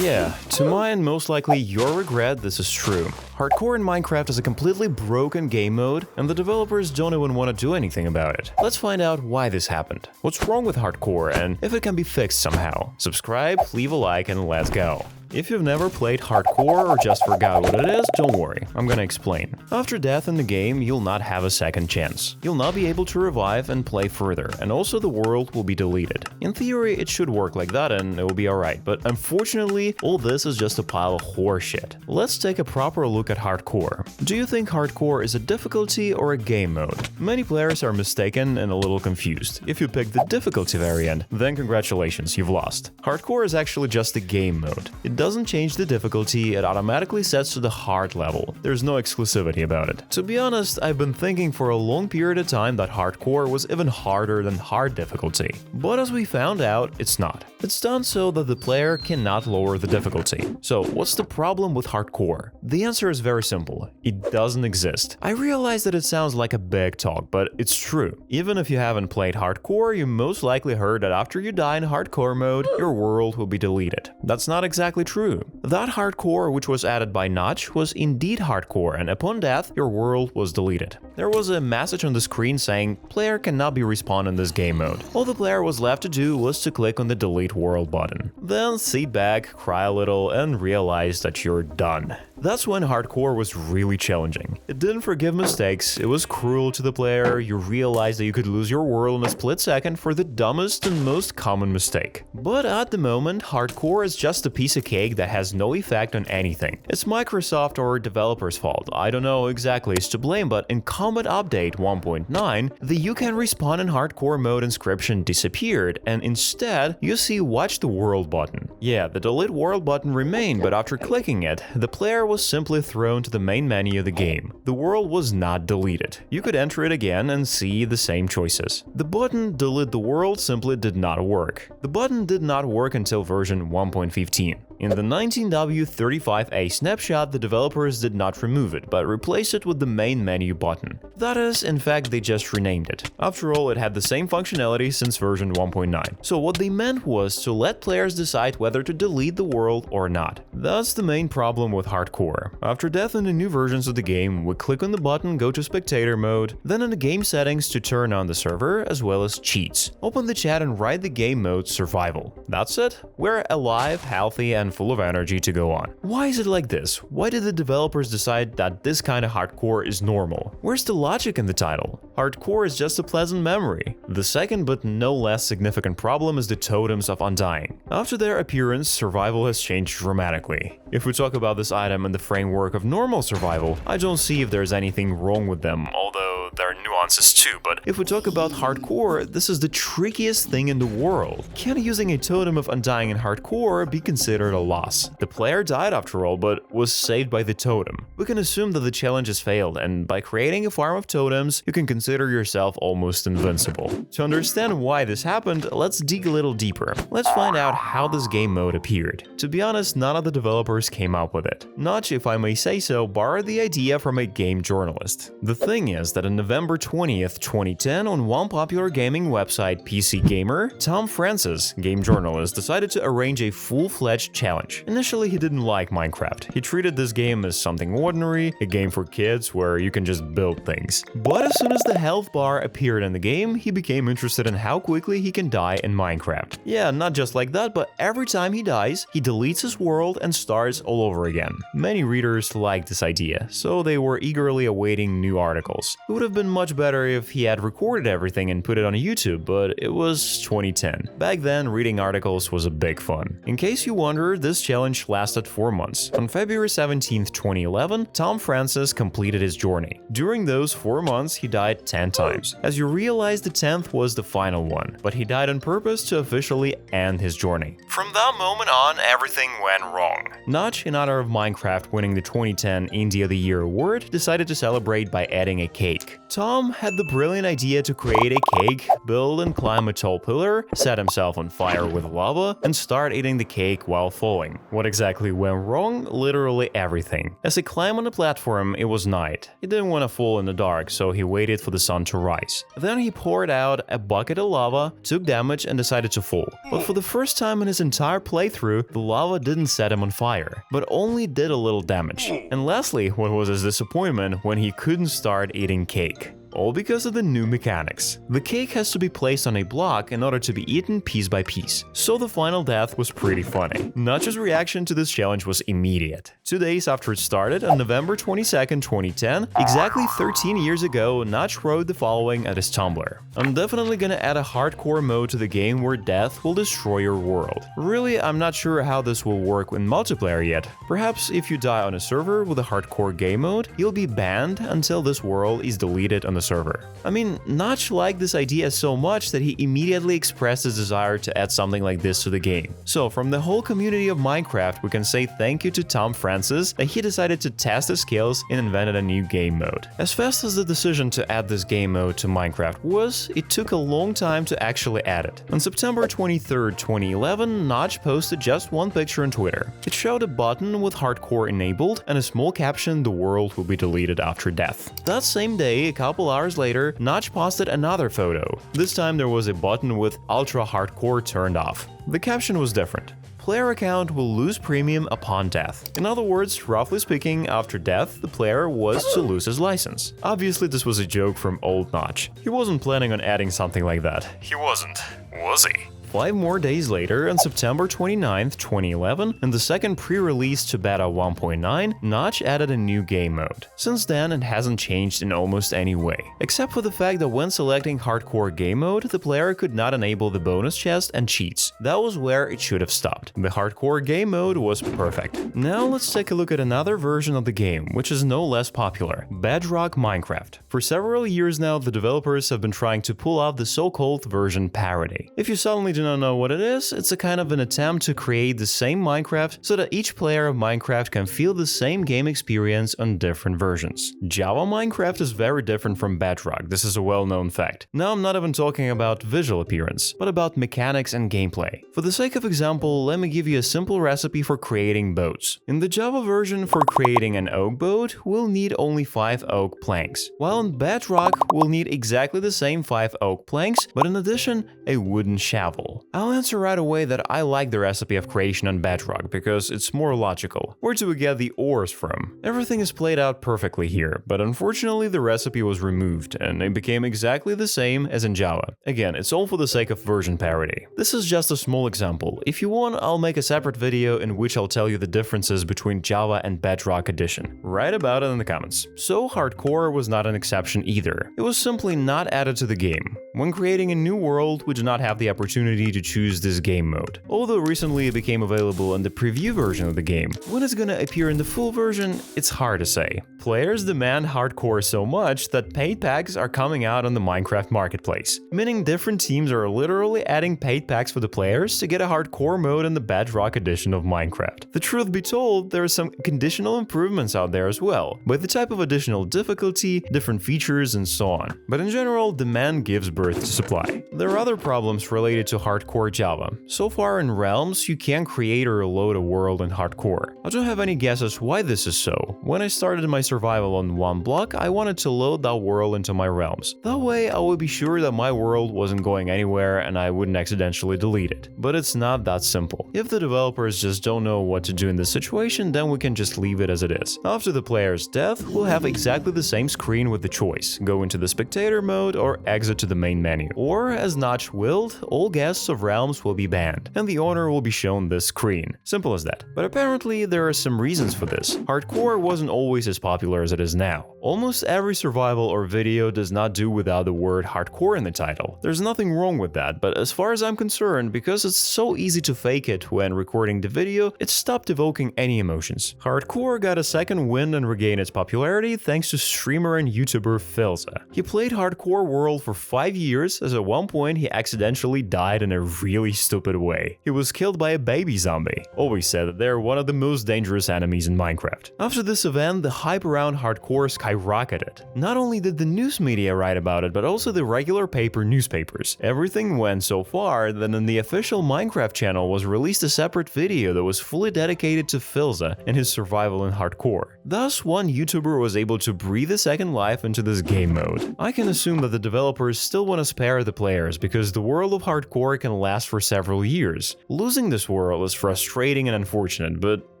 Yeah, to my and most likely your regret, this is true. Hardcore in Minecraft is a completely broken game mode, and the developers don't even want to do anything about it. Let's find out why this happened, what's wrong with Hardcore, and if it can be fixed somehow. Subscribe, leave a like, and let's go. If you've never played Hardcore or just forgot what it is, don't worry, I'm gonna explain. After death in the game, you'll not have a second chance. You'll not be able to revive and play further, and also the world will be deleted. In theory, it should work like that and it will be alright, but unfortunately, all this is just a pile of horseshit. Let's take a proper look at Hardcore. Do you think Hardcore is a difficulty or a game mode? Many players are mistaken and a little confused. If you pick the difficulty variant, then congratulations, you've lost. Hardcore is actually just a game mode. It doesn't change the difficulty, it automatically sets to the hard level. There's no exclusivity about it. To be honest, I've been thinking for a long period of time that Hardcore was even harder than hard difficulty. But as we found out, it's not. It's done so that the player cannot lower the difficulty. So what's the problem with Hardcore? The answer is very simple. It doesn't exist. I realize that it sounds like a big talk, but it's true. Even if you haven't played Hardcore, you most likely heard that after you die in Hardcore mode, your world will be deleted. That's not exactly true. That Hardcore, which was added by Notch, was indeed Hardcore, and upon death, your world was deleted. There was a message on the screen saying, "Player cannot be respawned in this game mode." All the player was left to do was to click on the Delete World button. Then sit back, cry a little, and realize that you're done. That's when Hardcore was really challenging. It didn't forgive mistakes, it was cruel to the player, you realized that you could lose your world in a split second for the dumbest and most common mistake. But at the moment, Hardcore is just a piece of cake that has no effect on anything. It's Microsoft or developers' fault, I don't know exactly is to blame, but in Combat Update 1.9, the "you can respawn in Hardcore mode" inscription disappeared, and instead, you see Watch the World button. Yeah, the Delete World button remained, but after clicking it, the player was simply thrown to the main menu of the game. The world was not deleted. You could enter it again and see the same choices. The button Delete the World simply did not work. The button did not work until version 1.15. In the 19W35A snapshot, the developers did not remove it, but replaced it with the main menu button. That is, in fact, they just renamed it. After all, it had the same functionality since version 1.9. So what they meant was to let players decide whether to delete the world or not. That's the main problem with Hardcore. After death in the new versions of the game, we click on the button, go to spectator mode, then in the game settings to turn on the server, as well as cheats. Open the chat and write the game mode survival. That's it. We're alive, healthy, and full of energy to go on. Why is it like this? Why did the developers decide that this kind of hardcore is normal? Where's the logic in the title? Hardcore is just a pleasant memory. The second but no less significant problem is the totems of Undying. After their appearance, survival has changed dramatically. If we talk about this item in the framework of normal survival, I don't see if there's anything wrong with them, although there are nuances too, but if we talk about Hardcore, this is the trickiest thing in the world. Can using a totem of Undying in Hardcore be considered a loss? The player died after all, but was saved by the totem. We can assume that the challenge has failed, and by creating a farm of totems, you can consider yourself almost invincible. To understand why this happened, let's dig a little deeper. Let's find out how this game mode appeared. To be honest, none of the developers came up with it. Notch, if I may say so, borrowed the idea from a game journalist. The thing is that on November 20th, 2010, on one popular gaming website, PC Gamer, Tom Francis, game journalist, decided to arrange a full-fledged challenge. Initially, he didn't like Minecraft. He treated this game as something ordinary, a game for kids where you can just build things. But as soon as the health bar appeared in the game, he became interested in how quickly he can die in Minecraft. Yeah, not just like that, but every time he dies, he deletes his world and starts all over again. Many readers liked this idea, so they were eagerly awaiting new articles. It would have been much better if he had recorded everything and put it on YouTube, but it was 2010. Back then, reading articles was a big fun. In case you wonder, this challenge lasted 4 months. On February 17th, 2011, Tom Francis completed his journey. During those 4 months, he died 10 times. As you realize, the 10th was the final one, but he died on purpose to officially end his journey. From that moment on, everything went wrong. Notch, in honor of Minecraft winning the 2010 Indie of the Year award, decided to celebrate by adding a cake. Tom, Tom had the brilliant idea to create a cake, build and climb a tall pillar, set himself on fire with lava, and start eating the cake while falling. What exactly went wrong? Literally everything. As he climbed on the platform, it was night. He didn't want to fall in the dark, so he waited for the sun to rise. Then he poured out a bucket of lava, took damage, and decided to fall. But for the first time in his entire playthrough, the lava didn't set him on fire, but only did a little damage. And lastly, what was his disappointment when he couldn't start eating cake. All because of the new mechanics. The cake has to be placed on a block in order to be eaten piece by piece. So the final death was pretty funny. Notch's reaction to this challenge was immediate. 2 days after it started, on November 22nd, 2010, exactly 13 years ago, Notch wrote the following at his Tumblr. "I'm definitely gonna add a hardcore mode to the game where death will destroy your world. Really, I'm not sure how this will work in multiplayer yet. Perhaps if you die on a server with a hardcore game mode, you'll be banned until this world is deleted on the server." I mean, Notch liked this idea so much that he immediately expressed his desire to add something like this to the game. So from the whole community of Minecraft, we can say thank you to Tom Francis that he decided to test his skills and invented a new game mode. As fast as the decision to add this game mode to Minecraft was, it took a long time to actually add it. On September 23rd, 2011, Notch posted just one picture on Twitter. It showed a button with hardcore enabled and a small caption, "The world will be deleted after death." That same day, a couple hours later, Notch posted another photo. This time there was a button with Ultra Hardcore turned off. The caption was different. Player account will lose premium upon death. In other words, roughly speaking, after death, the player was to lose his license. Obviously, this was a joke from old Notch. He wasn't planning on adding something like that. He wasn't, was he? 5 more days later, on September 29th, 2011, in the second pre-release to Beta 1.9, Notch added a new game mode. Since then, it hasn't changed in almost any way, except for the fact that when selecting Hardcore Game Mode, the player could not enable the bonus chest and cheats. That was where it should have stopped. The Hardcore Game Mode was perfect. Now let's take a look at another version of the game, which is no less popular, Bedrock Minecraft. For several years now, the developers have been trying to pull off the so-called version parody. If you suddenly do not know what it is, it's a kind of an attempt to create the same Minecraft so that each player of Minecraft can feel the same game experience on different versions. Java Minecraft is very different from Bedrock, this is a well-known fact. Now I'm not even talking about visual appearance, but about mechanics and gameplay. For the sake of example, let me give you a simple recipe for creating boats. In the Java version, for creating an oak boat, we'll need only 5 oak planks, while in Bedrock, we'll need exactly the same 5 oak planks, but in addition, a wooden shovel. I'll answer right away that I like the recipe of creation on Bedrock because it's more logical. Where do we get the ores from? Everything is played out perfectly here, but unfortunately the recipe was removed and it became exactly the same as in Java. Again, it's all for the sake of version parity. This is just a small example. If you want, I'll make a separate video in which I'll tell you the differences between Java and Bedrock Edition. Write about it in the comments. So Hardcore was not an exception either. It was simply not added to the game. When creating a new world, we do not have the opportunity to choose this game mode. Although recently it became available in the preview version of the game, when it's gonna appear in the full version, it's hard to say. Players demand hardcore so much that paid packs are coming out on the Minecraft marketplace, meaning different teams are literally adding paid packs for the players to get a hardcore mode in the Bedrock edition of Minecraft. The truth be told, there are some conditional improvements out there as well, with the type of additional difficulty, different features, and so on. But in general, demand gives birth to supply. There are other problems related to hardcore Java. So far in Realms, you can't create or load a world in hardcore. I don't have any guesses why this is so. When I started my survival on one block, I wanted to load that world into my Realms. That way, I would be sure that my world wasn't going anywhere and I wouldn't accidentally delete it. But it's not that simple. If the developers just don't know what to do in this situation, then we can just leave it as it is. After the player's death, we'll have exactly the same screen with the choice: go into the spectator mode or exit to the main menu. Or, as Notch willed, all guests of Realms will be banned, and the owner will be shown this screen. Simple as that. But apparently there are some reasons for this. Hardcore wasn't always as popular as it is now. Almost every survival or video does not do without the word hardcore in the title. There's nothing wrong with that, but as far as I'm concerned, because it's so easy to fake it when recording the video, it stopped evoking any emotions. Hardcore got a second wind and regained its popularity thanks to streamer and YouTuber Filza. He played Hardcore World for 5 years, as at one point he accidentally died in a really stupid way. He was killed by a baby zombie. Always said that they're one of the most dangerous enemies in Minecraft. After this event, the hype around hardcore skyrocketed skyrocketed. Not only did the news media write about it, but also the regular paper newspapers. Everything went so far that in the official Minecraft channel was released a separate video that was fully dedicated to Philza and his survival in hardcore. Thus, one YouTuber was able to breathe a second life into this game mode. I can assume that the developers still want to spare the players because the world of hardcore can last for several years. Losing this world is frustrating and unfortunate, but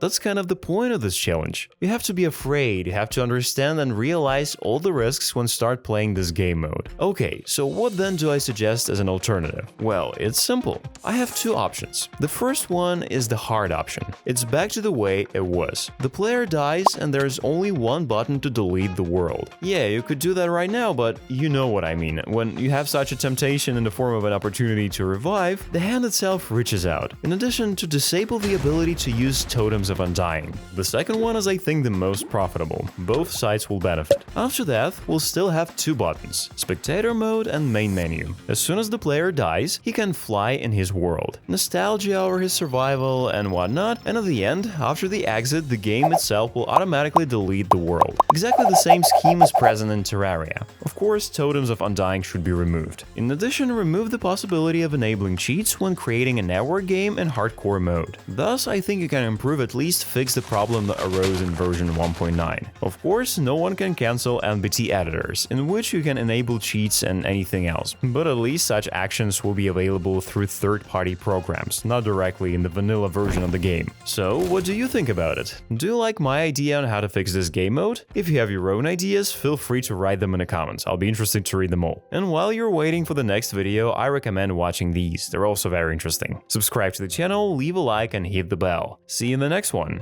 that's kind of the point of this challenge. You have to be afraid, you have to understand and realize all the risks when start playing this game mode. Okay, so what then do I suggest as an alternative? Well, it's simple. I have two options. The first one is the hard option. It's back to the way it was. The player dies and there's only one button to delete the world. Yeah, you could do that right now, but you know what I mean. When you have such a temptation in the form of an opportunity to revive, the hand itself reaches out, in addition to disable the ability to use Totems of Undying. The second one is, I think, the most profitable. Both sides will benefit. After that, we'll still have two buttons, Spectator Mode and Main Menu. As soon as the player dies, he can fly in his world. Nostalgia over his survival and whatnot, and at the end, after the exit, the game itself will automatically delete the world. Exactly the same scheme is present in Terraria. Of course, Totems of Undying should be removed. In addition, remove the possibility of enabling cheats when creating a network game in hardcore mode. Thus, I think you can improve, at least fix the problem that arose in version 1.9. Of course, no one can cancel NBT editors, in which you can enable cheats and anything else, but at least such actions will be available through third-party programs, not directly in the vanilla version of the game. So, what do you think about it? Do you like my idea on how to fix this game mode? If you have your own ideas, feel free to write them in the comments. I'll be interested to read them all. And while you're waiting for the next video, I recommend watching these. They're also very interesting. Subscribe to the channel, leave a like, and hit the bell. See you in the next one.